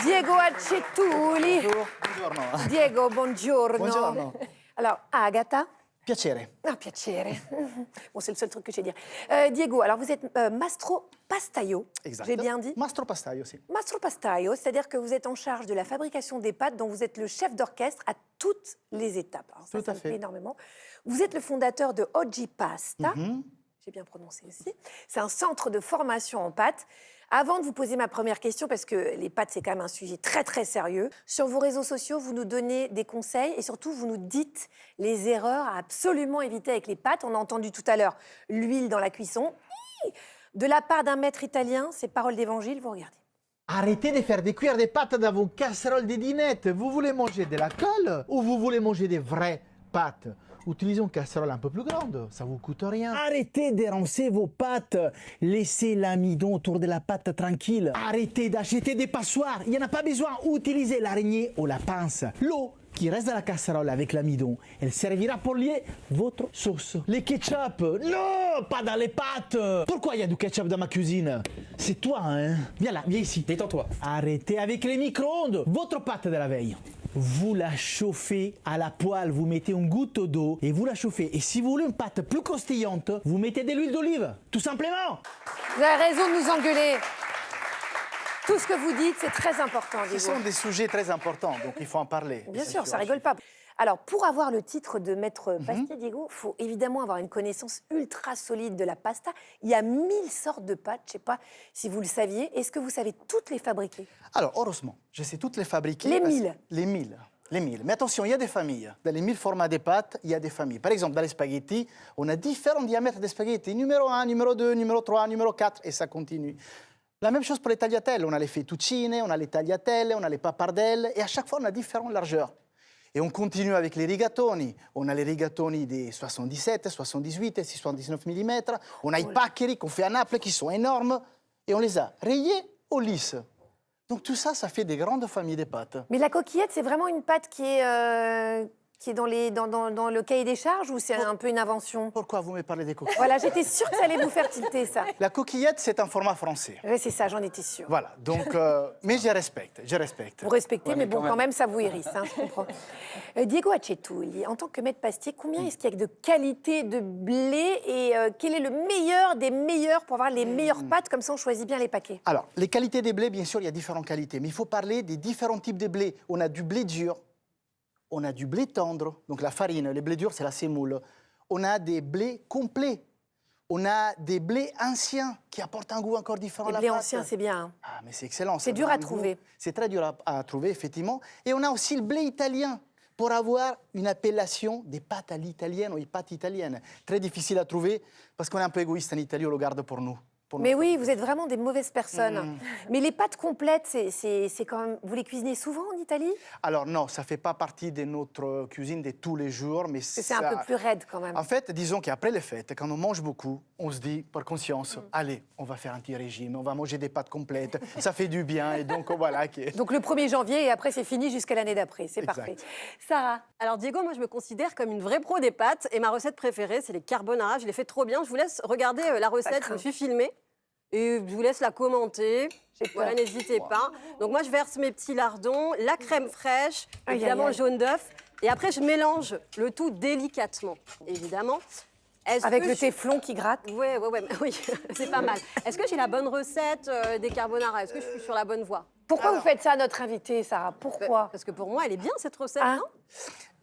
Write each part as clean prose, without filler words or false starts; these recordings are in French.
Diego Accetuli. Buongiorno. Diego, buongiorno. Buongiorno. Alors, Agatha. Piacere. Ah, piacere. Bon, c'est le seul truc que je sais dire. Diego, alors vous êtes Mastro Pastaio. Exact. J'ai bien dit? Mastro Pastaio, sì. Mastro Pastaio, c'est-à-dire que vous êtes en charge de la fabrication des pâtes, dont vous êtes le chef d'orchestre à toutes les étapes. Alors, Tout à me fait. plaît énormément. Vous êtes le fondateur de Oggi Pasta. J'ai bien prononcé aussi. C'est un centre de formation en pâtes. Avant de vous poser ma première question, parce que les pâtes, c'est quand même un sujet très, très sérieux, sur vos réseaux sociaux, vous nous donnez des conseils et surtout, vous nous dites les erreurs à absolument éviter avec les pâtes. On a entendu tout à l'heure l'huile dans la cuisson. De la part d'un maître italien, ces paroles d'évangile, vous regardez. Arrêtez de faire cuire des pâtes dans vos casseroles de dinette. Vous voulez manger de la colle ou vous voulez manger des vraies pâtes? Utilisez une casserole un peu plus grande, ça vous coûte rien. Arrêtez d'érancer vos pâtes. Laissez l'amidon autour de la pâte tranquille. Arrêtez d'acheter des passoires. Il n'y en a pas besoin. Utilisez l'araignée ou la pince. L'eau qui reste dans la casserole avec l'amidon, elle servira pour lier votre sauce. Les ketchup, non, pas dans les pâtes. Pourquoi il y a du ketchup dans ma cuisine? C'est toi, hein? Viens là, viens ici. Détends-toi. Arrêtez avec les micro-ondes. Votre pâte de la veille, vous la chauffez à la poêle, vous mettez une goutte d'eau et vous la chauffez. Et si vous voulez une pâte plus croustillante, vous mettez de l'huile d'olive, tout simplement. Vous avez raison de nous engueuler. Tout ce que vous dites, c'est très important, Ce Diego. sont des sujets très importants, donc il faut en parler. Bien sûr, ça rigole pas. Alors, pour avoir le titre de maître pastier, Diego, il faut évidemment avoir une connaissance ultra solide de la pasta. Il y a 1000 sortes de pâtes, je ne sais pas si vous le saviez. Est-ce que vous savez toutes les fabriquer? Alors, heureusement, je sais toutes les fabriquer. Les parce- 1000. Les 1000. Les 1000. Mais attention, il y a des familles. Dans les 1000 formats de pâtes, il y a des familles. Par exemple, dans les spaghettis, on a différents diamètres de spaghettis. Numéro 1, numéro 2, numéro 3, numéro 4, et ça continue. La même chose pour les tagliatelles. On a les fettuccine, on a les tagliatelles, on a les pappardelles, et à chaque fois, on a différentes largeurs. Et on continue avec les rigatoni. On a les rigatoni des 77, 78 et 79 mm. On a i paccheri qu'on fait à Naples qui sont énormes. Et on les a rayés ou lisses. Donc tout ça, ça fait des grandes familles de pâtes. Mais la coquillette, c'est vraiment une pâte qui est dans le cahier des charges ou c'est un peu une invention? Pourquoi vous me parlez des coquillettes? Voilà, j'étais sûre que ça allait vous faire tilter, ça. La coquillette, c'est un format français. Oui, c'est ça, j'en étais sûre. Voilà, donc, mais je respecte, je respecte. Vous respectez, Ouais, mais bon, quand quand même, ça vous hérisse, hein, je comprends. Diego Accetuli, en tant que maître pastier, combien est-ce qu'il y a de qualité de blé et quel est le meilleur des meilleurs pour avoir les meilleures pâtes? Comme ça, on choisit bien les paquets. Alors, les qualités des blés, bien sûr, il y a différentes qualités, mais il faut parler des différents types de blé. On a du blé dur, on a du blé tendre, donc la farine, les blés durs, c'est la semoule. On a des blés complets. On a des blés anciens qui apportent un goût encore différent Les à la blés pâte. anciens, c'est bien. Hein. Ah, mais c'est excellent. C'est ça dur donne à un goût. trouver. C'est très dur à trouver, effectivement. Et on a aussi le blé italien pour avoir une appellation des pâtes à l'italienne ou des pâtes italiennes. Très difficile à trouver parce qu'on est un peu égoïste en Italie, on le garde pour nous. Mais oui, vous êtes vraiment des mauvaises personnes. Mais les pâtes complètes, c'est quand même... Vous les cuisinez souvent en Italie? Alors non, ça ne fait pas partie de notre cuisine de tous les jours, mais C'est un peu plus raide quand même. En fait, disons qu'après les fêtes, quand on mange beaucoup, on se dit par conscience, allez, on va faire un petit régime, on va manger des pâtes complètes, ça fait du bien, et donc voilà. Donc le 1er janvier et après c'est fini jusqu'à l'année d'après, c'est Exact. parfait. Sarah? Alors Diego, moi je me considère comme une vraie pro des pâtes et ma recette préférée c'est les carbonara. Je les fais trop bien. Je vous laisse regarder la recette. Je me suis filmée et je vous laisse la commenter. Voilà, n'hésitez pas. Donc moi je verse mes petits lardons, la crème fraîche, Aïe, évidemment aïe, le aïe. jaune d'œuf et après je mélange le tout délicatement, évidemment. Avec le téflon qui gratte? Oui, c'est pas mal. Est-ce que j'ai la bonne recette des carbonara? Est-ce que je suis sur la bonne voie? Pourquoi vous faites ça à notre invitée, Sarah? Pourquoi? Parce que pour moi, elle est bien cette recette, Ah. non?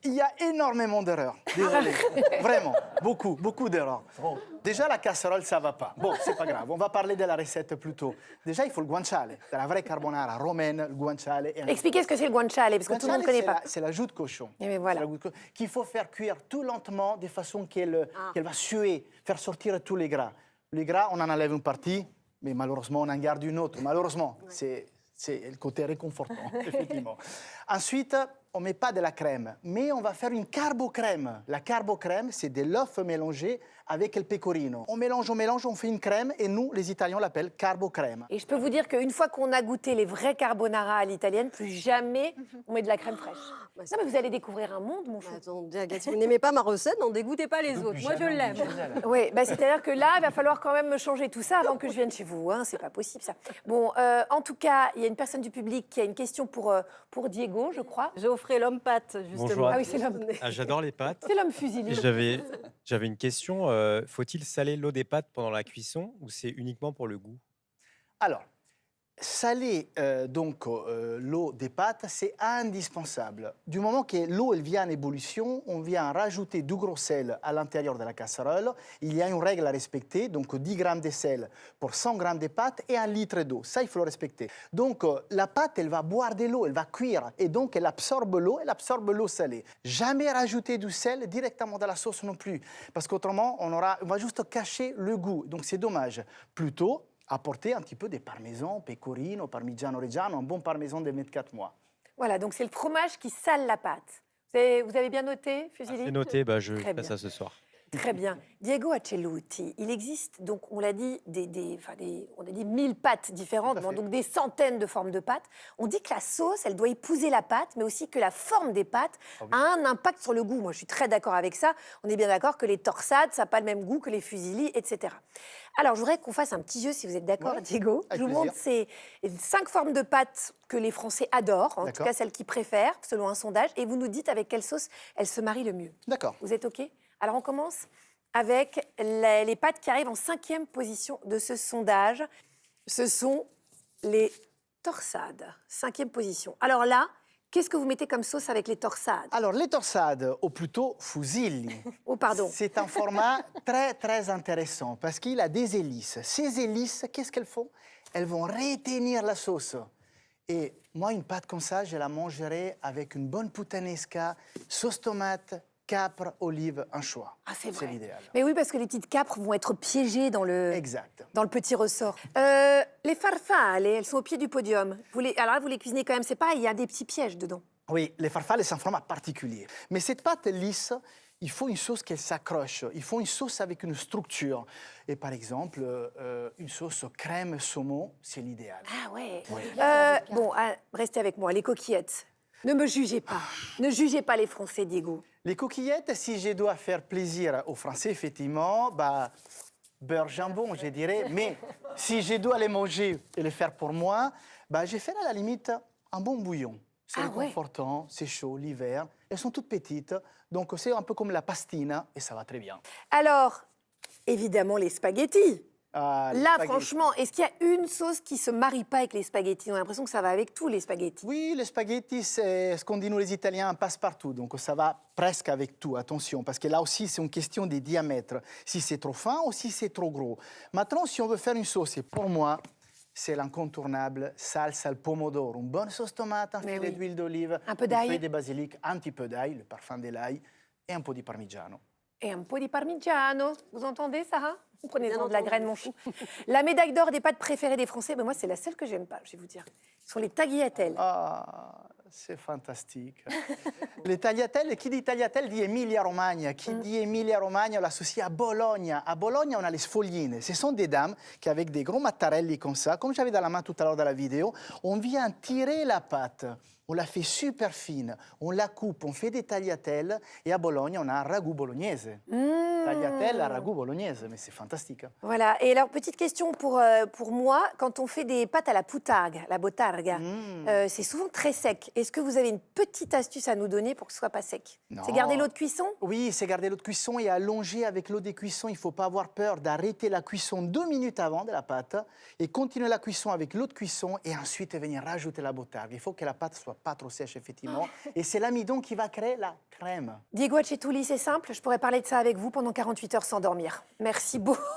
Il y a énormément d'erreurs, désolé, vraiment, beaucoup d'erreurs. Déjà, la casserole, ça va pas. Bon, c'est pas grave, on va parler de la recette plutôt. Déjà, il faut le guanciale, c'est la vraie carbonara romaine, le guanciale. Expliquez ce que c'est le guanciale, parce que tout le monde ne connaît pas. C'est la joue de cochon. Eh bien, voilà. C'est la joue de cochon qu'il faut faire cuire tout lentement, de façon qu'elle va suer, faire sortir tous les gras. Les gras, on en enlève une partie, mais malheureusement, on en garde une autre. Malheureusement, c'est le côté réconfortant, effectivement. Ensuite, on ne met pas de la crème, mais on va faire une carbocrème. La carbocrème, c'est de l'œuf mélangé avec le pecorino. On mélange, on fait une crème et nous, les Italiens, on l'appelle carbocrème. Et je peux vous dire qu'une fois qu'on a goûté les vrais carbonara à l'italienne, plus jamais on met de la crème fraîche. Non, mais vous allez découvrir un monde, mon chou. Attendez, Agathe, vous n'aimez pas ma recette, n'en dégoûtez pas les autres. Moi, je l'aime. Oui, bah, c'est-à-dire que là, il va falloir quand même me changer tout ça avant que je vienne chez vous. Hein. C'est pas possible, ça. Bon, en tout cas, il y a une personne du public qui a une question pour Diego, je crois. Geoffrey l'homme pâte, justement. Bonjour à Ah oui, c'est l'homme. Ah, j'adore les pâtes. C'est l'homme fusilier. Et j'avais une question. Faut-il saler l'eau des pâtes pendant la cuisson ou c'est uniquement pour le goût? Alors, saler l'eau des pâtes, c'est indispensable. Du moment que l'eau elle vient en ébullition, on vient rajouter du gros sel à l'intérieur de la casserole. Il y a une règle à respecter, donc 10 grammes de sel pour 100 grammes de pâtes et 1 litre d'eau. Ça, il faut le respecter. Donc, la pâte, elle va boire de l'eau, elle va cuire et donc elle absorbe l'eau salée. Jamais rajouter du sel directement dans la sauce non plus, parce qu'autrement, on va juste cacher le goût. Donc, c'est dommage. Plutôt, apporter un petit peu de parmesan, pecorino, parmigiano reggiano, un bon parmesan de 24 mois. Voilà, donc c'est le fromage qui sale la pâte. Vous avez bien noté, Fusili? C'est noté, je Très fais bien. ça ce soir. Très bien. Diego Accelluti, il existe, donc on l'a dit, on a dit 1000 pâtes différentes, Tout à fait. donc des centaines de formes de pâtes. On dit que la sauce, elle doit épouser la pâte, mais aussi que la forme des pâtes a un impact sur le goût. Moi, je suis très d'accord avec ça. On est bien d'accord que les torsades, ça n'a pas le même goût que les fusilli, etc. Alors, je voudrais qu'on fasse un petit jeu, si vous êtes d'accord, Ouais, Diego. avec Je vous montre ces 5 formes de pâtes que les Français adorent, en tout D'accord. cas celles qu'ils préfèrent, selon un sondage, et vous nous dites avec quelle sauce elles se marient le mieux. D'accord. Vous êtes OK? Alors, on commence avec les pâtes qui arrivent en 5e position de ce sondage. Ce sont les torsades, 5e position. Alors là, qu'est-ce que vous mettez comme sauce avec les torsades? Alors, les torsades, ou plutôt fusilli, Oh, pardon. c'est un format très, très intéressant parce qu'il a des hélices. Ces hélices, qu'est-ce qu'elles font? Elles vont retenir la sauce. Et moi, une pâte comme ça, je la mangerai avec une bonne puttanesca, sauce tomate, capre, olive, anchois. Ah, c'est vrai. C'est l'idéal. Mais oui, parce que les petites capres vont être piégées dans le petit ressort. Les farfalle, elles sont au pied du podium. Alors là, vous les cuisinez quand même, c'est pareil, il y a des petits pièges dedans. Oui, les farfalle, c'est un format particulier. Mais cette pâte lisse, il faut une sauce qui s'accroche. Il faut une sauce avec une structure. Et par exemple, une sauce crème saumon, c'est l'idéal. Ah ouais. Bon, restez avec moi, les coquillettes. Ne me jugez pas. Ne jugez pas les Français, Diego. Les coquillettes, si je dois faire plaisir aux Français, effectivement, beurre jambon, je dirais. Mais si je dois les manger et les faire pour moi, je ferai à la limite un bon bouillon. C'est réconfortant, c'est chaud l'hiver. Elles sont toutes petites, donc c'est un peu comme la pastina et ça va très bien. Alors, évidemment, les spaghettis. Les Là, spaghettis. franchement, est-ce qu'il y a une sauce qui se marie pas avec les spaghettis? On a l'impression que ça va avec tous les spaghettis. Oui, les spaghettis, c'est ce qu'on dit nous les Italiens, un passe-partout. Donc ça va presque avec tout, attention, parce que là aussi, c'est une question des diamètres. Si c'est trop fin ou si c'est trop gros. Maintenant, si on veut faire une sauce, et pour moi, c'est l'incontournable salsa al pomodoro. Une bonne sauce tomate, un filet d'huile d'olive, un peu d'ail, feuille de basilic, un petit peu d'ail, le parfum de l'ail, et un peu de parmigiano. Et un peu de parmigiano. Vous entendez, Sarah? Vous prenez-en de la graine, mon chou. La médaille d'or des pâtes préférées des Français, moi, c'est la seule que j'aime pas, je vais vous dire. Ce sont les tagliatelles. Ah, c'est fantastique. Les tagliatelles, qui dit tagliatelle dit Emilia-Romagna. Qui dit Emilia-Romagna, on l'associe à Bologne. À Bologne, on a les sfolline. Ce sont des dames qui, avec des gros mattarelli comme ça, comme j'avais dans la main tout à l'heure dans la vidéo, on vient tirer la pâte. On la fait super fine, on la coupe, on fait des tagliatelles. Et à Bologne, on a un ragoût bolognaise. Tagliatelle à ragoût bolognaise, mais c'est fantastique. Voilà. Et alors, petite question pour moi. Quand on fait des pâtes à la poutargue, la botarga, c'est souvent très sec. Est-ce que vous avez une petite astuce à nous donner pour que ce soit pas sec? C'est garder l'eau de cuisson? Oui, c'est garder l'eau de cuisson et allonger avec l'eau de cuisson. Il ne faut pas avoir peur d'arrêter la cuisson 2 minutes avant de la pâte et continuer la cuisson avec l'eau de cuisson et ensuite venir rajouter la botargue. Il faut que la pâte soit pas trop sèche, effectivement. Et c'est l'amidon qui va créer la crème. Diego Acetuli, c'est simple. Je pourrais parler de ça avec vous pendant 48 heures sans dormir. Merci beaucoup.